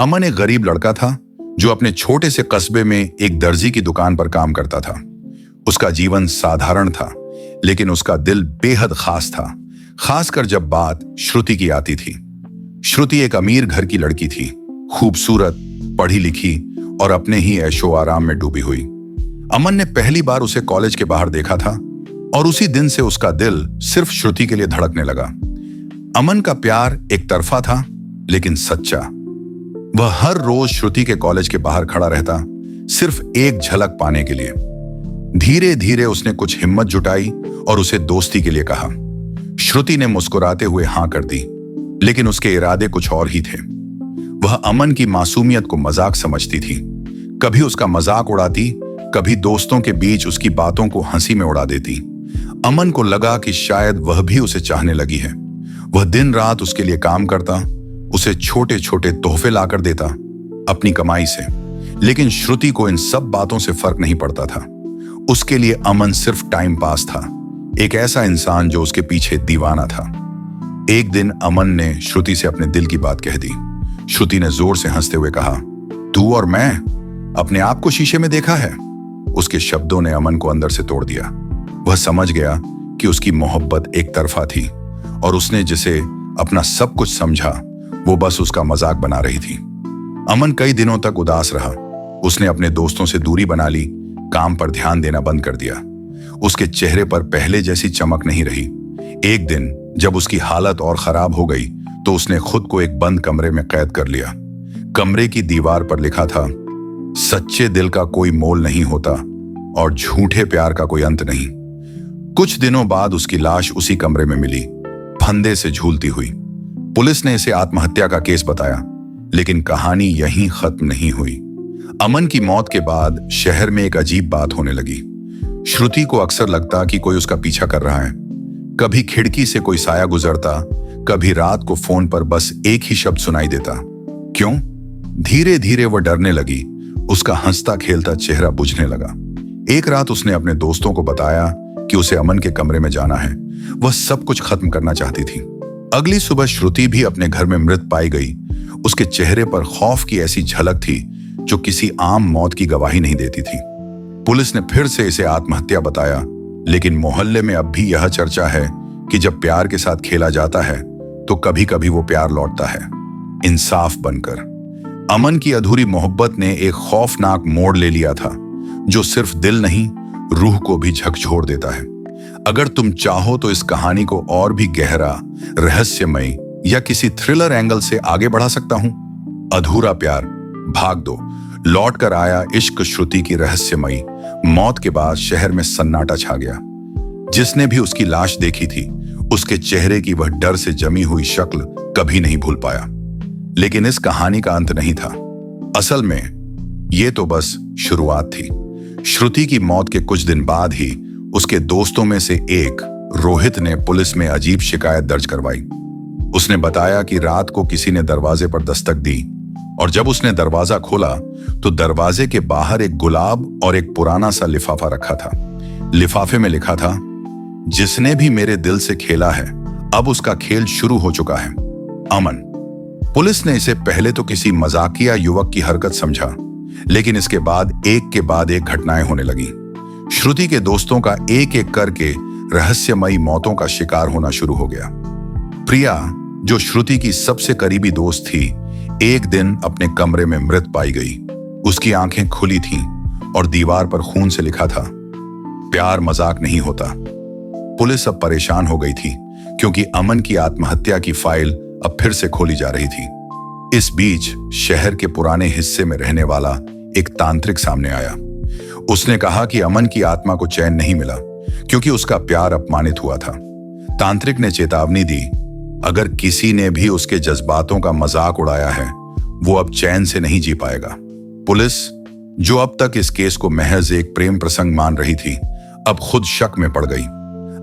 अमन एक गरीब लड़का था जो अपने छोटे से कस्बे में एक दर्जी की दुकान पर काम करता था। उसका जीवन साधारण था, लेकिन उसका दिल बेहद खास था, खासकर जब बात श्रुति की आती थी। श्रुति एक अमीर घर की लड़की थी, खूबसूरत, पढ़ी लिखी और अपने ही ऐशो आराम में डूबी हुई। अमन ने पहली बार उसे कॉलेज के बाहर देखा था और उसी दिन से उसका दिल सिर्फ श्रुति के लिए धड़कने लगा। अमन का प्यार एक तरफा था, लेकिन सच्चा। वह हर रोज श्रुति के कॉलेज के बाहर खड़ा रहता, सिर्फ एक झलक पाने के लिए। धीरे धीरे उसने कुछ हिम्मत जुटाई और उसे दोस्ती के लिए कहा। श्रुति ने मुस्कुराते हुए हां कर दी, लेकिन उसके इरादे कुछ और ही थे। वह अमन की मासूमियत को मजाक समझती थी, कभी उसका मजाक उड़ाती, कभी दोस्तों के बीच उसकी बातों को हंसी में उड़ा देती। अमन को लगा कि शायद वह भी उसे चाहने लगी है। वह दिन रात उसके लिए काम करता, उसे छोटे छोटे तोहफे लाकर देता अपनी कमाई से, लेकिन श्रुति को इन सब बातों से फर्क नहीं पड़ता था। उसके लिए अमन सिर्फ टाइम पास था, एक ऐसा इंसान जो उसके पीछे दीवाना था। एक दिन अमन ने श्रुति से अपने दिल की बात कह दी। श्रुति ने जोर से हंसते हुए कहा, तू और मैं अपने आप को शीशे में देखा है? उसके शब्दों ने अमन को अंदर से तोड़ दिया। वह समझ गया कि उसकी मोहब्बत एक तरफा थी और उसने जिसे अपना सब कुछ समझा वो बस उसका मजाक बना रही थी। अमन कई दिनों तक उदास रहा। उसने अपने दोस्तों से दूरी बना ली, काम पर ध्यान देना बंद कर दिया। उसके चेहरे पर पहले जैसी चमक नहीं रही। एक दिन जब उसकी हालत और खराब हो गई तो उसने खुद को एक बंद कमरे में कैद कर लिया। कमरे की दीवार पर लिखा था, सच्चे दिल का कोई मोल नहीं होता और झूठे प्यार का कोई अंत नहीं। कुछ दिनों बाद उसकी लाश उसी कमरे में मिली, फंदे से झूलती हुई। पुलिस ने इसे आत्महत्या का केस बताया, लेकिन कहानी यहीं खत्म नहीं हुई। अमन की मौत के बाद शहर में एक अजीब बात होने लगी। श्रुति को अक्सर लगता कि कोई उसका पीछा कर रहा है। कभी खिड़की से कोई साया गुजरता, कभी रात को फोन पर बस एक ही शब्द सुनाई देता, क्यों? धीरे धीरे वह डरने लगी। उसका हंसता खेलता चेहरा बुझने लगा। एक रात उसने अपने दोस्तों को बताया कि उसे अमन के कमरे में जाना है। वह सब कुछ खत्म करना चाहती थी। अगली सुबह श्रुति भी अपने घर में मृत पाई गई। उसके चेहरे पर खौफ की ऐसी झलक थी जो किसी आम मौत की गवाही नहीं देती थी। पुलिस ने फिर से इसे आत्महत्या बताया, लेकिन मोहल्ले में अब भी यह चर्चा है कि जब प्यार के साथ खेला जाता है तो कभी कभी वो प्यार लौटता है, इंसाफ बनकर। अमन की अधूरी मोहब्बत ने एक खौफनाक मोड़ ले लिया था, जो सिर्फ दिल नहीं, रूह को भी झकझोर देता है। अगर तुम चाहो तो इस कहानी को और भी गहरा, रहस्यमय या किसी थ्रिलर एंगल से आगे बढ़ा सकता हूं। अधूरा प्यार, भाग दो, लौट कर आया इश्क, श्रुति की रहस्यमयी मौत के बाद शहर में सन्नाटा छा गया। जिसने भी उसकी लाश देखी थी, उसके चेहरे की वह डर से जमी हुई शक्ल कभी नहीं भूल पाया। लेकिन इस कहानी का अंत नहीं था। असल में यह तो बस शुरुआत थी। श्रुति की मौत के कुछ दिन बाद ही उसके दोस्तों में से एक, रोहित, ने पुलिस में अजीब शिकायत दर्ज करवाई। उसने बताया कि रात को किसी ने दरवाजे पर दस्तक दी और जब उसने दरवाजा खोला तो दरवाजे के बाहर एक गुलाब और एक पुराना सा लिफाफा रखा था। लिफाफे में लिखा था, जिसने भी मेरे दिल से खेला है अब उसका खेल शुरू हो चुका है, अमन। पुलिस ने इसे पहले तो किसी मजाकिया युवक की हरकत समझा, लेकिन इसके बाद एक घटनाएं होने लगी। श्रुति के दोस्तों का एक एक करके रहस्यमयी मौतों का शिकार होना शुरू हो गया। प्रिया, जो श्रुति की सबसे करीबी दोस्त थी, एक दिन अपने कमरे में मृत पाई गई। उसकी आंखें खुली थीं और दीवार पर खून से लिखा था, प्यार मजाक नहीं होता। पुलिस अब परेशान हो गई थी, क्योंकि अमन की आत्महत्या की फाइल अब फिर से खोली जा रही थी। इस बीच शहर के पुराने हिस्से में रहने वाला एक तांत्रिक सामने आया। उसने कहा कि अमन की आत्मा को चैन नहीं मिला क्योंकि उसका प्यार अपमानित हुआ था। तांत्रिक ने चेतावनी दी, अगर किसी ने भी उसके जज्बातों का मजाक उड़ाया है वो अब चैन से नहीं जी पाएगा। पुलिस, जो अब तक इस केस को महज एक प्रेम प्रसंग मान रही थी, अब खुद शक में पड़ गई।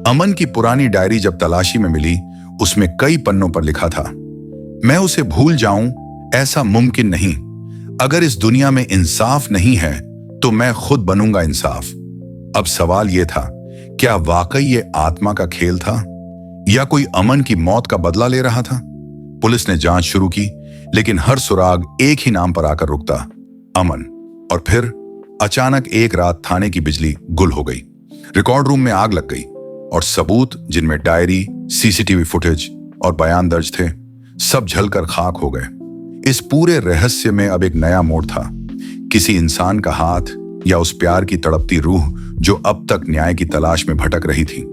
अमन की पुरानी डायरी जब तलाशी में मिली, उसमें कई पन्नों पर लिखा था, मैं उसे भूल जाऊं ऐसा मुमकिन नहीं। अगर इस दुनिया में इंसाफ नहीं है तो मैं खुद बनूंगा इंसाफ। अब सवाल यह था, क्या वाकई ये आत्मा का खेल था या कोई अमन की मौत का बदला ले रहा था? पुलिस ने जांच शुरू की, लेकिन हर सुराग एक ही नाम पर आकर रुकता, अमन। और फिर अचानक एक रात थाने की बिजली गुल हो गई, रिकॉर्ड रूम में आग लग गई और सबूत, जिनमें डायरी, सीसीटीवी फुटेज और बयान दर्ज थे, सब जलकर खाक हो गए। इस पूरे रहस्य में अब एक नया मोड़ था, किसी इंसान का हाथ या उस प्यार की तड़पती रूह जो अब तक न्याय की तलाश में भटक रही थी।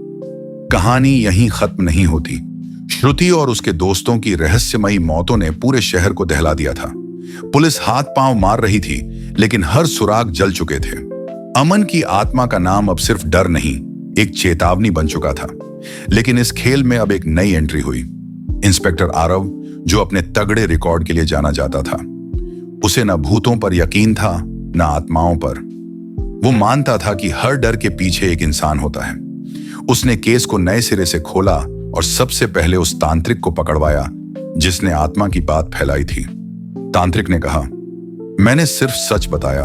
कहानी यहीं खत्म नहीं होती। श्रुति और उसके दोस्तों की रहस्यमयी मौतों ने पूरे शहर को दहला दिया था। पुलिस हाथ पांव मार रही थी, लेकिन हर सुराग जल चुके थे। अमन की आत्मा का नाम अब सिर्फ डर नहीं, एक चेतावनी बन चुका था। लेकिन इस खेल में अब एक नई एंट्री हुई। इंस्पेक्टर आरव, जो अपने तगड़े रिकॉर्ड के लिए जाना जाता था, उसे न भूतों पर यकीन था न आत्माओं पर। वो मानता था कि हर डर के पीछे एक इंसान होता है। उसने केस को नए सिरे से खोला और सबसे पहले उस तांत्रिक को पकड़वाया जिसने आत्मा की बात फैलाई थी। तांत्रिक ने कहा, मैंने सिर्फ सच बताया,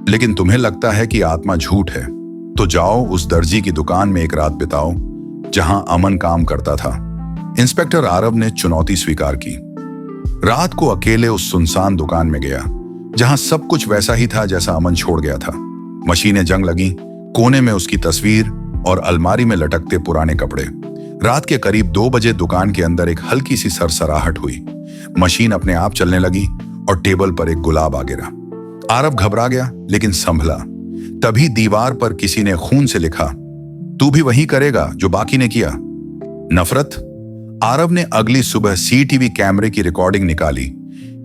लेकिन तुम्हें लगता है कि आत्मा झूठ है, तो जाओ उस दर्जी की दुकान में एक रात बिताओ जहां अमन काम करता था। इंस्पेक्टर आरव ने चुनौती स्वीकार की। रात को अकेले उस सुनसान दुकान में गया, जहां सब कुछ वैसा ही था जैसा अमन छोड़ गया था। मशीनें जंग लगी, कोने में उसकी तस्वीर और अलमारी में लटकते पुराने कपड़े। रात के करीब 2 बजे दुकान के अंदर एक हल्की सी सरसराहट हुई। मशीन अपने आप चलने लगी और टेबल पर एक गुलाब आ गिरा। आरव घबरा गया, लेकिन संभला। तभी दीवार पर किसी ने खून से लिखा, तू भी वही करेगा जो बाकी ने किया। नफरत। आरव ने अगली सुबह सीटीवी कैमरे की रिकॉर्डिंग निकाली।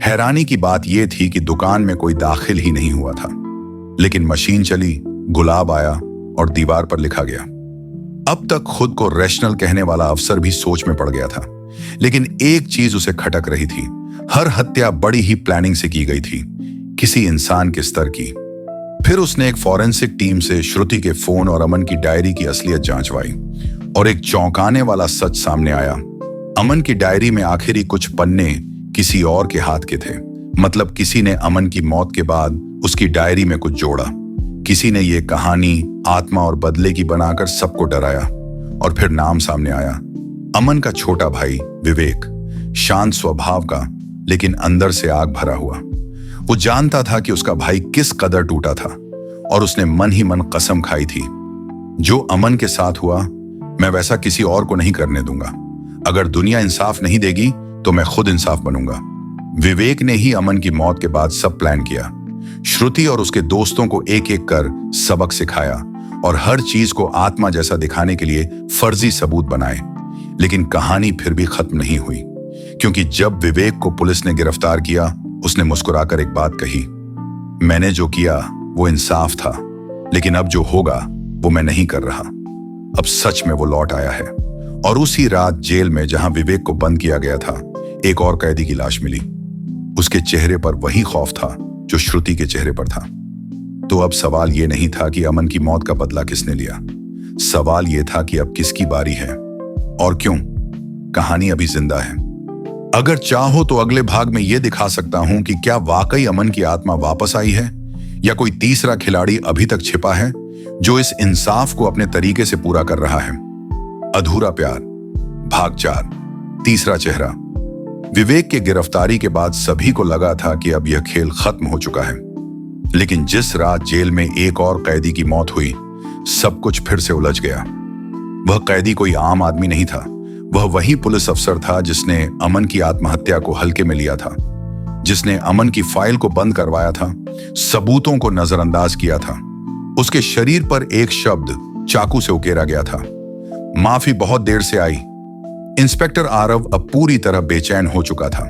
हैरानी की बात यह थी कि दुकान में कोई दाखिल ही नहीं हुआ था, लेकिन मशीन चली, गुलाब आया और दीवार पर लिखा गया। अब तक खुद को रैशनल कहने वाला अफसर भी सोच में पड़ गया था, लेकिन एक चीज उसे खटक रही थी। हर हत्या बड़ी ही प्लानिंग से की गई थी, किसी इंसान के स्तर की। फिर उसने एक फॉरेंसिक टीम से श्रुति के फोन और अमन की डायरी की असलियत जांचवाई और एक चौंकाने वाला सच सामने आया। अमन की डायरी में आखिरी कुछ पन्ने किसी और के हाथ के थे। मतलब किसी ने अमन की मौत के बाद उसकी डायरी में कुछ जोड़ा। किसी ने ये कहानी आत्मा और बदले की बनाकर सबको डराया। और फिर नाम सामने आया, अमन का छोटा भाई विवेक, शांत स्वभाव का, लेकिन अंदर से आग भरा हुआ। वो जानता था कि उसका भाई किस कदर टूटा था और उसने मन ही मन कसम खाई थी, जो अमन के साथ हुआ मैं वैसा किसी और को नहीं करने दूंगा। अगर दुनिया इंसाफ नहीं देगी तो मैं खुद इंसाफ बनूंगा। विवेक ने ही अमन की मौत के बाद सब प्लान किया। श्रुति और उसके दोस्तों को एक एक कर सबक सिखाया और हर चीज को आत्मा जैसा दिखाने के लिए फर्जी सबूत बनाए। लेकिन कहानी फिर भी खत्म नहीं हुई, क्योंकि जब विवेक को पुलिस ने गिरफ्तार किया, उसने मुस्कुराकर एक बात कही, मैंने जो किया वो इंसाफ था, लेकिन अब जो होगा वो मैं नहीं कर रहा। अब सच में वो लौट आया है। और उसी रात जेल में जहां विवेक को बंद किया गया था, एक और कैदी की लाश मिली। उसके चेहरे पर वही खौफ था जो श्रुति के चेहरे पर था। तो अब सवाल यह नहीं था कि अमन की मौत का बदला किसने लिया। सवाल यह था कि अब किसकी बारी है और क्यों। कहानी अभी जिंदा है। अगर चाहो तो अगले भाग में यह दिखा सकता हूं कि क्या वाकई अमन की आत्मा वापस आई है या कोई तीसरा खिलाड़ी अभी तक छिपा है जो इस इंसाफ को अपने तरीके से पूरा कर रहा है। अधूरा प्यार भाग 4, तीसरा चेहरा। विवेक के गिरफ्तारी के बाद सभी को लगा था कि अब यह खेल खत्म हो चुका है, लेकिन जिस रात जेल में एक और कैदी की मौत हुई, सब कुछ फिर से उलझ गया। वह कैदी कोई आम आदमी नहीं था, वह वही पुलिस अफसर था जिसने अमन की आत्महत्या को हल्के में लिया था, जिसने अमन की फाइल को बंद करवाया था, सबूतों को नजरअंदाज किया था। उसके शरीर पर एक शब्द चाकू से उकेरा गया था, माफी बहुत देर से आई। इंस्पेक्टर आरव अब पूरी तरह बेचैन हो चुका था।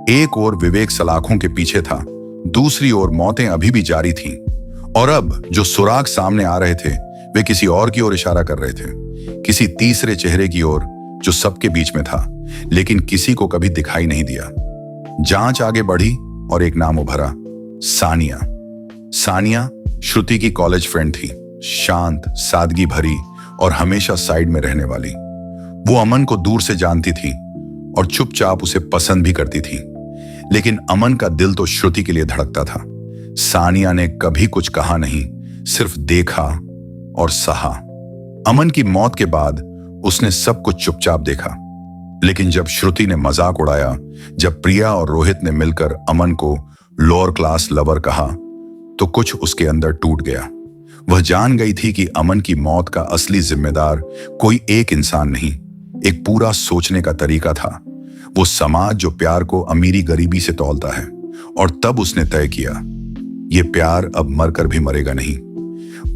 एक ओर विवेक सलाखों के पीछे था, दूसरी ओर मौतें अभी भी जारी थीं, और अब जो सुराग सामने आ रहे थे वे किसी और की ओर इशारा कर रहे थे, किसी तीसरे चेहरे की ओर जो सबके बीच में था, लेकिन किसी को कभी दिखाई नहीं दिया। जांच आगे बढ़ी और एक नाम उभरा, सानिया। सानिया श्रुति की कॉलेज फ्रेंड थी, शांत, सादगी भरी और हमेशा साइड में रहने वाली। वो अमन को दूर से जानती थी और चुपचाप उसे पसंद भी करती थी, लेकिन अमन का दिल तो श्रुति के लिए धड़कता था। सानिया ने कभी कुछ कहा नहीं, सिर्फ देखा और सहा। अमन की मौत के बाद उसने सब कुछ चुपचाप देखा। लेकिन जब श्रुति ने मजाक उड़ाया, जब प्रिया और रोहित ने मिलकर अमन को लोअर क्लास लवर कहा, तो कुछ उसके अंदर टूट गया। वह जान गई थी कि अमन की मौत का असली जिम्मेदार कोई एक इंसान नहीं, एक पूरा सोचने का तरीका था। वो समाज जो प्यार को अमीरी गरीबी से तौलता है। और तब उसने तय किया, ये प्यार अब मरकर भी मरेगा नहीं।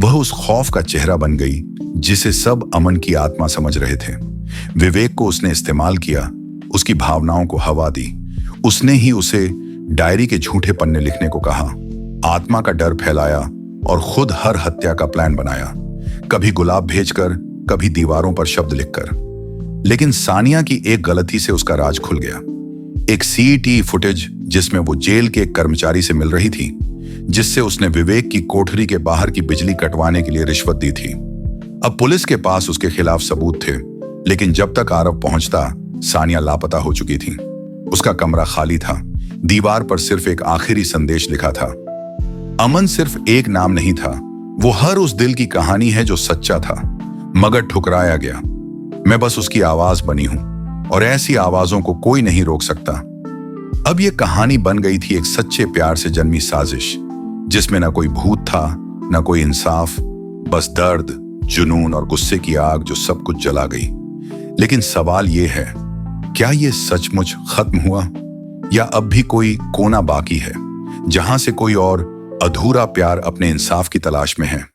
वह उस खौफ का चेहरा बन गई जिसे सब अमन की आत्मा समझ रहे थे। विवेक को उसने इस्तेमाल किया, उसकी भावनाओं को हवा दी। उसने ही उसे डायरी के झूठे पन्ने लिखने को कहा, आत्मा का डर फैलाया और खुद हर हत्या का प्लान बनाया, कभी गुलाब भेजकर, कभी दीवारों पर शब्द लिखकर। लेकिन सानिया की एक गलती से उसका राज खुल गया। एक सीईटी फुटेज जिसमें वो जेल के एक कर्मचारी से मिल रही थी, जिससे उसने विवेक की कोठरी के बाहर की बिजली कटवाने के लिए रिश्वत दी थी। अब पुलिस के पास उसके खिलाफ सबूत थे, लेकिन जब तक आरव पहुंचता, सानिया लापता हो चुकी थी। उसका कमरा खाली था, दीवार पर सिर्फ एक आखिरी संदेश लिखा था। अमन सिर्फ एक नाम नहीं था, वो हर उस दिल की कहानी है जो सच्चा था मगर ठुकराया गया। मैं बस उसकी आवाज बनी हूं, और ऐसी आवाजों को कोई नहीं रोक सकता। अब यह कहानी बन गई थी एक सच्चे प्यार से जन्मी साजिश, जिसमें ना कोई भूत था, ना कोई इंसाफ, बस दर्द, जुनून और गुस्से की आग जो सब कुछ जला गई। लेकिन सवाल यह है, क्या यह सचमुच खत्म हुआ, या अब भी कोई कोना बाकी है जहां से कोई और अधूरा प्यार अपने इंसाफ की तलाश में है?